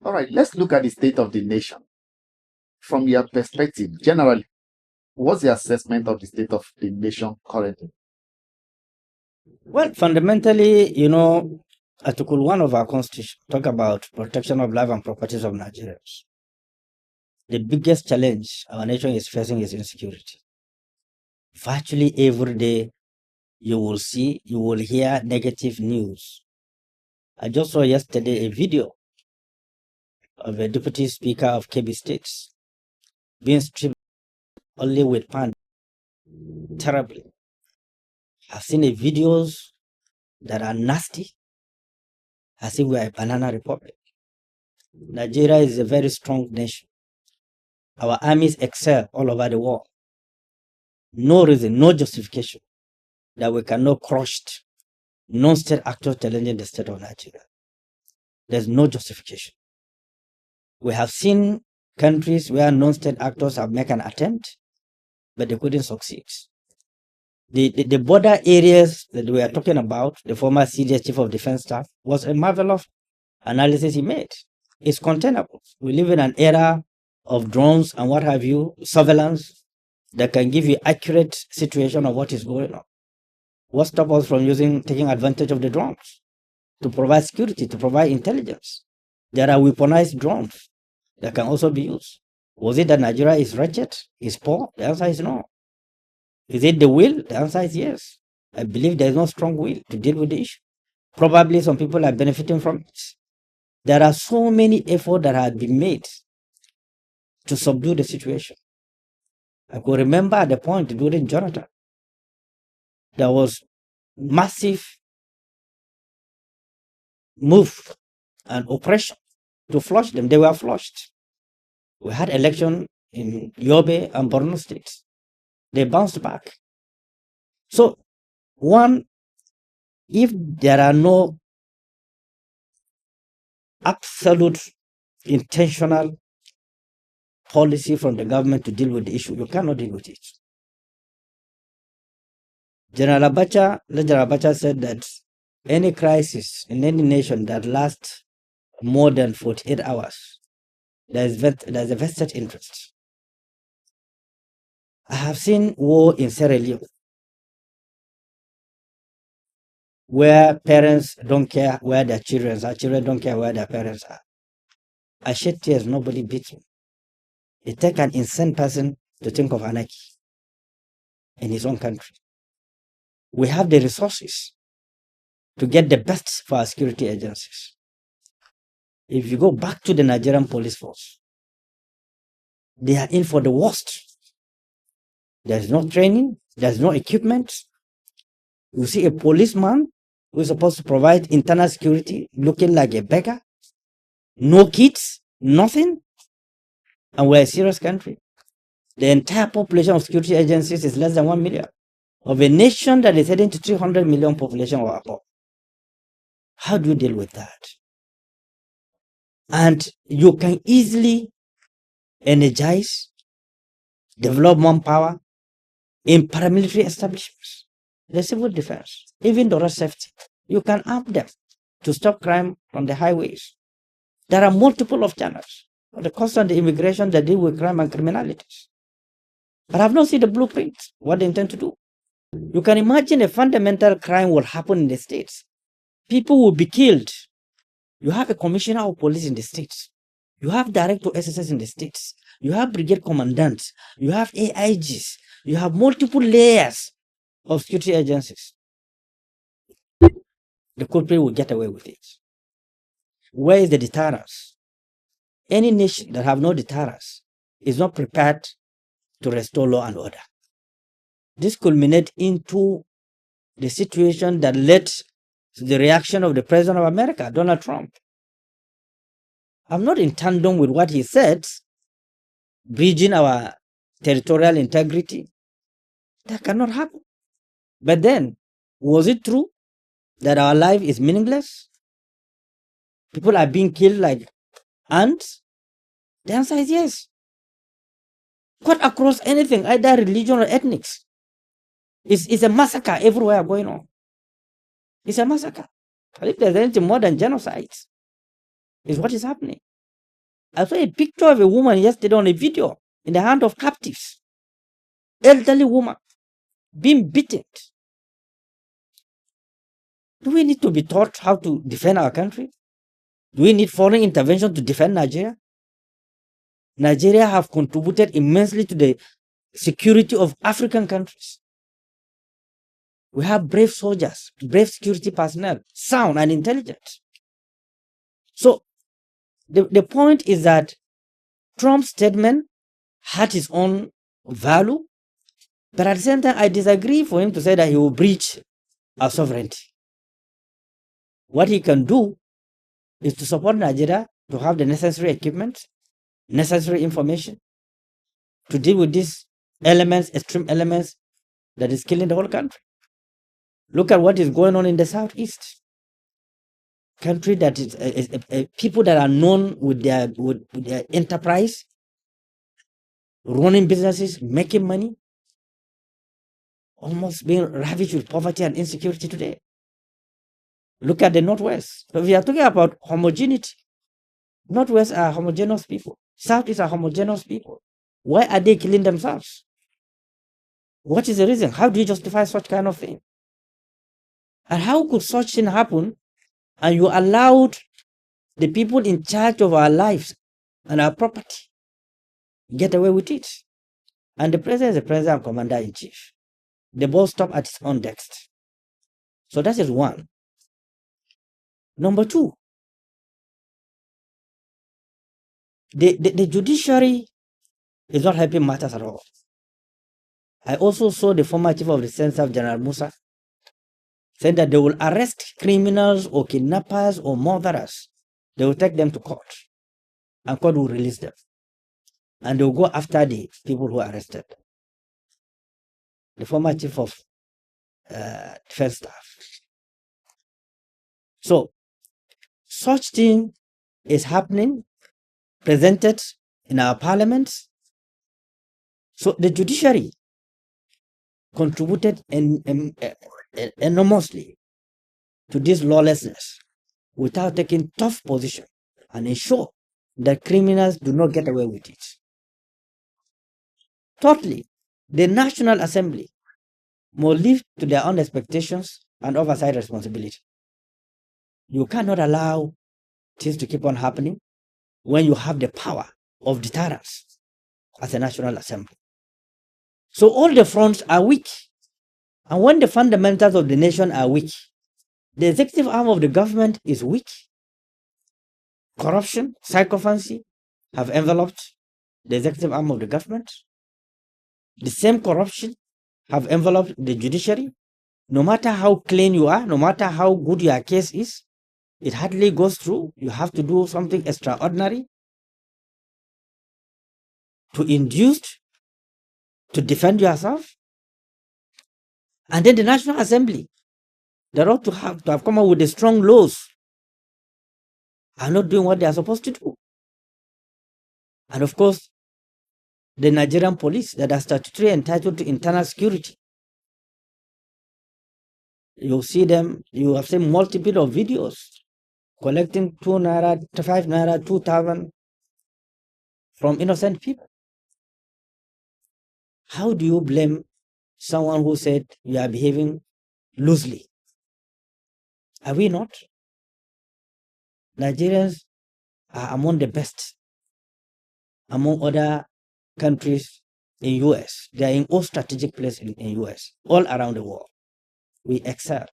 All right, let's look at the state of the nation. From your perspective, generally, what's the assessment of the state of the nation currently? Well, fundamentally, Article 1 of our Constitution talk about protection of life and properties of Nigerians. The biggest challenge our nation is facing is insecurity. Virtually every day, you will hear negative news. I just saw yesterday a video of a deputy speaker of Kebbi State being stripped only with pan terribly. I've seen the videos that are nasty, as if we are a banana republic. Nigeria is a very strong nation. Our armies excel all over the world. No reason, no justification that we cannot crush non-state actors challenging the state of Nigeria. There's no justification. We have seen countries where non-state actors have made an attempt, but they couldn't succeed. The border areas that we are talking about, the former CDS Chief of Defense Staff, was a marvelous analysis he made. It's containable. We live in an era of drones and what have you, surveillance that can give you accurate situation of what is going on. What stops us from taking advantage of the drones to provide security, to provide intelligence? There are weaponized drones that can also be used. Was it that Nigeria is wretched, is poor? The answer is no. Is it the will? The answer is yes. I believe there is no strong will to deal with the issue. Probably some people are benefiting from it. There are so many efforts that have been made to subdue the situation. I could remember at the point during Jonathan, there was massive move and oppression to flush them. They were flushed. We had election in Yobe and Borno states. They bounced back. So, one, if there are no absolute intentional policy from the government to deal with the issue, you cannot deal with it. General Abacha said that any crisis in any nation that lasts more than 48 hours, there's a vested interest. I have seen war in Sierra Leone, where parents don't care where their children are, children don't care where their parents are. I shed tears, nobody beats me. It takes an insane person to think of anarchy in his own country. We have the resources to get the best for our security agencies. If you go back to the Nigerian police force, they are in for the worst. There's no training, there's no equipment. You see a policeman who is supposed to provide internal security looking like a beggar, no kids, nothing, and we're a serious country. The entire population of security agencies is less than 1 million, of a nation that is heading to 300 million population or above. How do you deal with that? And you can easily energize, develop manpower in paramilitary establishments, the civil defense, even the road safety. You can arm them to stop crime from the highways. There are multiple of channels. The constant immigration that deal with crime and criminalities. But I've not seen the blueprint, what they intend to do. You can imagine a fundamental crime will happen in the states. People will be killed. You have a commissioner of police in the states. You have director SSS in the states. You have brigade commandants. You have AIGs. You have multiple layers of security agencies. The culprit will get away with it. Where is the deterrence? Any nation that have no deterrence is not prepared to restore law and order. This culminates into the situation that led to the reaction of the President of America, Donald Trump. I'm not in tandem with what he said, bridging our territorial integrity. That cannot happen. But then, was it true that our life is meaningless? People are being killed like ants? The answer is yes. Cut across anything, either religion or ethnics. It's a massacre everywhere going on. It's a massacre. And if there's anything more than genocide, is what is happening. I saw a picture of a woman yesterday on a video in the hand of captives. Elderly woman being beaten. Do we need to be taught how to defend our country? Do we need foreign intervention to defend Nigeria? Nigeria have contributed immensely to the security of African countries. We have brave soldiers, brave security personnel, sound and intelligent. So the point is that Trump's statement had his own value, but at the same time, I disagree for him to say that he will breach our sovereignty. What he can do is to support Nigeria to have the necessary equipment, necessary information to deal with these elements, extreme elements that is killing the whole country. Look at what is going on in the southeast. Country that is people that are known with their enterprise, running businesses, making money, almost being ravaged with poverty and insecurity today. Look at the Northwest. So we are talking about homogeneity. Northwest are homogeneous people. Southeast are homogeneous people. Why are they killing themselves? What is the reason? How do you justify such kind of thing? And how could such thing happen and you allowed the people in charge of our lives and our property get away with it? And the president is the president and commander-in-chief. The ball stop at his own desk. So that is one. Number two, the judiciary is not helping matters at all. I also saw the former chief of the Staff, General Musa, saying that they will arrest criminals or kidnappers or murderers. They will take them to court, and court will release them. And they will go after the people who are arrested. The former chief of defense staff. So, such thing is happening, presented in our parliaments. So the judiciary contributed enormously to this lawlessness without taking tough position and ensure that criminals do not get away with it. Thirdly, the National Assembly must live to their own expectations and oversight responsibility. You cannot allow things to keep on happening when you have the power of deterrence as a National Assembly. So all the fronts are weak. And when the fundamentals of the nation are weak, the executive arm of the government is weak. Corruption, sycophancy have enveloped the executive arm of the government. The same corruption have enveloped the judiciary. No matter how clean you are, no matter how good your case is, it hardly goes through. You have to do something extraordinary to induce, to defend yourself. And then the National Assembly, they ought to have come up with the strong laws, are not doing what they are supposed to do. And of course, the Nigerian police that are statutorily entitled to internal security. You see them, you have seen multiple of videos collecting 2 naira, 5 naira, 2,000 from innocent people. How do you blame someone who said you are behaving loosely? Are we not? Nigerians are among the best among other countries in US. They are in all strategic places in US, all around the world. We excel.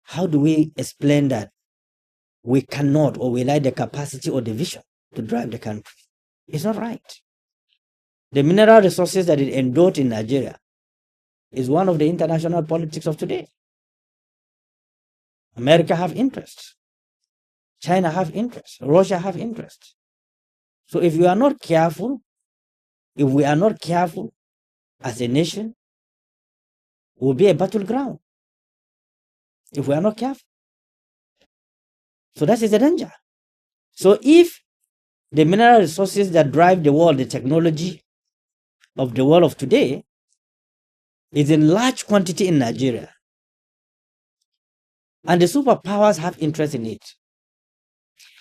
How do we explain that we cannot, or we lack the capacity or the vision to drive the country? It's not right. The mineral resources that is endowed in Nigeria is one of the international politics of today. America have interest. China have interest. Russia have interest. So if you are not careful, if we are not careful as a nation, we'll be a battleground. If we are not careful. So that is the danger. So if the mineral resources that drive the world, the technology of the world of today, is in large quantity in Nigeria, and the superpowers have interest in it,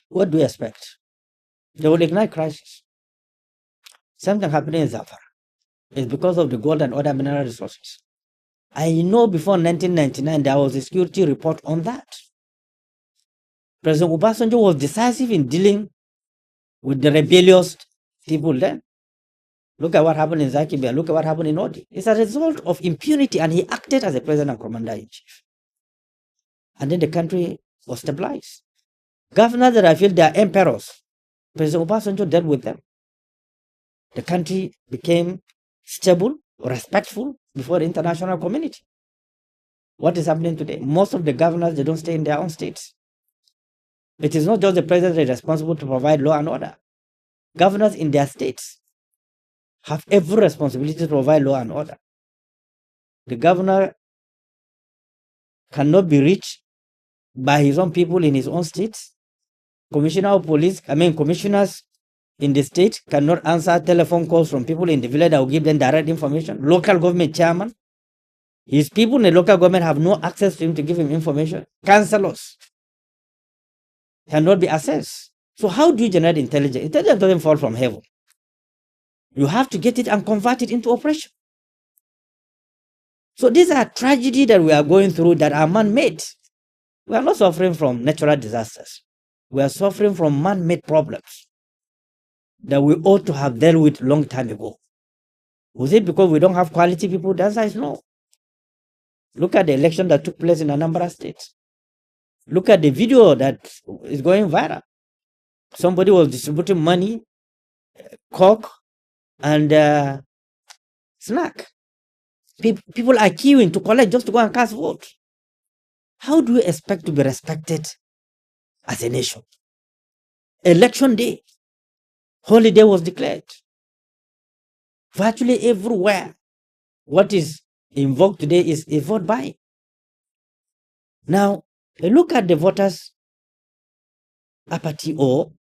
what do we expect? They will ignite crisis. Something happening in Zafar. It's because of the gold and other mineral resources. I know before 1999 there was a security report on that. President Obasanjo was decisive in dealing with the rebellious people then. Look at what happened in Zakibia. Look at what happened in Odi. It's a result of impunity, and he acted as a president and commander-in-chief. And then the country was stabilized. Governors that I feel they are emperors, President Obasanjo dealt with them. The country became stable, respectful before the international community. What is happening today? Most of the governors, they don't stay in their own states. It is not just the president that is responsible to provide law and order. Governors in their states have every responsibility to provide law and order. The governor cannot be reached by his own people in his own states. Commissioners in the state cannot answer telephone calls from people in the village that will give them direct information. Local government chairman, his people in the local government have no access to him to give him information. Councillors cannot be accessed. So how do you generate intelligence? Intelligence doesn't fall from heaven. You have to get it and convert it into operation. So these are tragedies that we are going through that are man-made. We are not suffering from natural disasters. We are suffering from man-made problems that we ought to have dealt with long time ago. Was it because we don't have quality people? The answer is no. Look at the election that took place in Anambra State. Look at the video that is going viral. Somebody was distributing money, coke, and snack. People are queuing to collect just to go and cast vote. How do we expect to be respected as a nation? Election day, holiday was declared. Virtually everywhere, what is invoked today is a vote buying. Now, look at the voters' apathy, or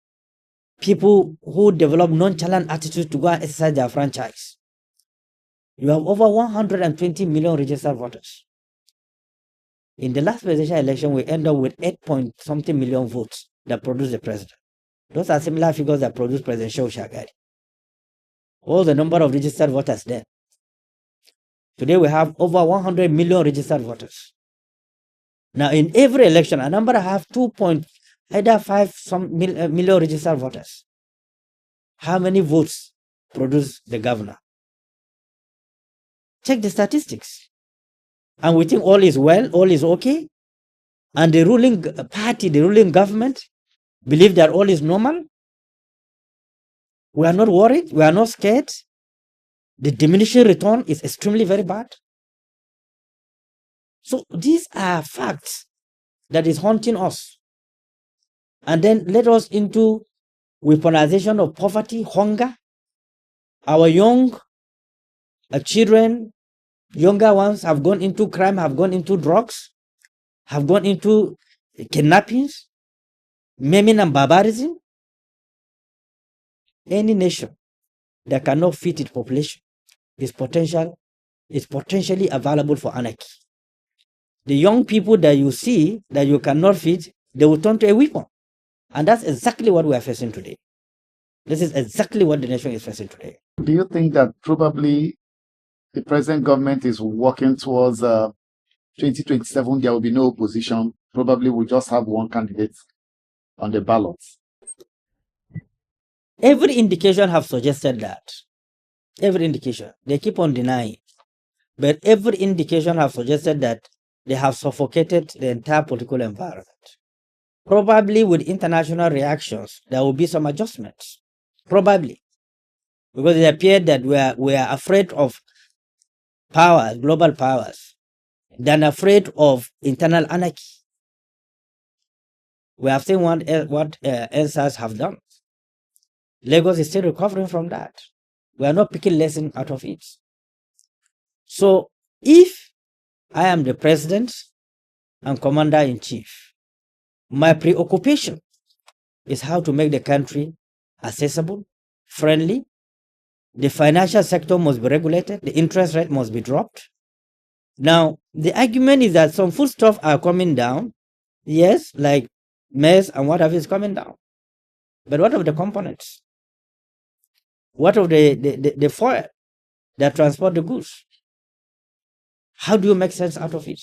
people who develop nonchalant attitudes to go and exercise their franchise. You have over 120 million registered voters. In the last presidential election, we end up with 8-point-something million votes that produce the president. Those are similar figures that produce President Shehu. All the number of registered voters there. Today we have over 100 million registered voters. Now in every election, a number have 2.5 million registered voters. How many votes produce the governor? Check the statistics. And we think all is well, all is okay. And the ruling party, the ruling government, believe that all is normal. We are not worried. We are not scared. The diminishing return is extremely very bad. So these are facts that is haunting us. And then let us into weaponization of poverty, hunger. Our young children, younger ones have gone into crime, have gone into drugs, have gone into kidnappings, maiming and barbarism. Any nation that cannot feed its population is potentially available for anarchy. The young people that you see that you cannot feed, they will turn to a weapon. And that's exactly what we are facing today. This is exactly what the nation is facing today. Do you think that probably the present government is working towards 2027, there will be no opposition? Probably we'll just have one candidate on the ballots. Every indication have suggested that. Every indication. They keep on denying. But every indication have suggested that they have suffocated the entire political environment. Probably with international reactions, there will be some adjustments. Probably. Because it appeared that we are afraid of powers, global powers, than afraid of internal anarchy. We have seen what NSAS have done. Lagos is still recovering from that. We are not picking lessons out of it. So if I am the president and commander-in-chief, my preoccupation is how to make the country accessible, friendly. The financial sector must be regulated. The interest rate must be dropped. Now, the argument is that some foodstuffs are coming down. Yes, like maize and whatever is coming down. But what of the components? What of the foil that transport the goods? How do you make sense out of it?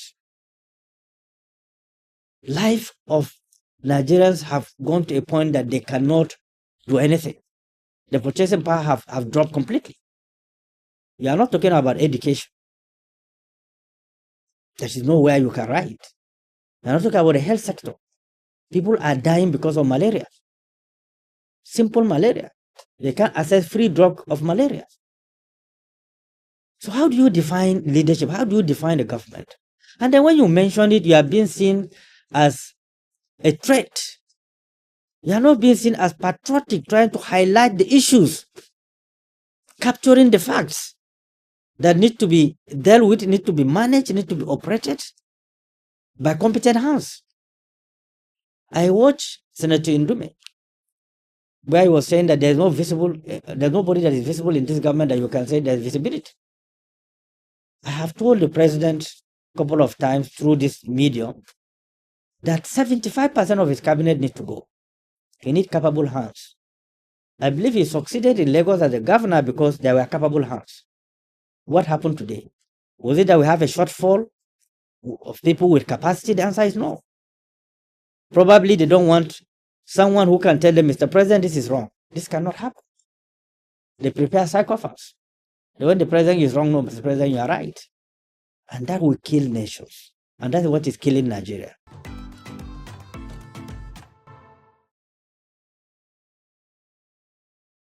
Life of Nigerians have gone to a point that they cannot do anything. The purchasing power have dropped completely. You are not talking about education. There is nowhere you can write. You are not talking about the health sector. People are dying because of malaria. Simple malaria. They can't access free drug of malaria. So how do you define leadership? How do you define the government? And then when you mention it, you are being seen as a threat. You are not being seen as patriotic, trying to highlight the issues, capturing the facts that need to be dealt with, need to be managed, need to be operated by competent hands. I watched Senator Indume, where he was saying that there's nobody that is visible in this government that you can say there's visibility. I have told the president a couple of times through this medium that 75% of his cabinet needs to go. He needs capable hands. I believe he succeeded in Lagos as a governor because there were capable hands. What happened today? Was it that we have a shortfall of people with capacity? The answer is no. Probably they don't want someone who can tell them, Mr. President, this is wrong. This cannot happen. They prepare psychopaths. When the president is wrong, no, Mr. President, you are right. And that will kill nations. And that's what is killing Nigeria.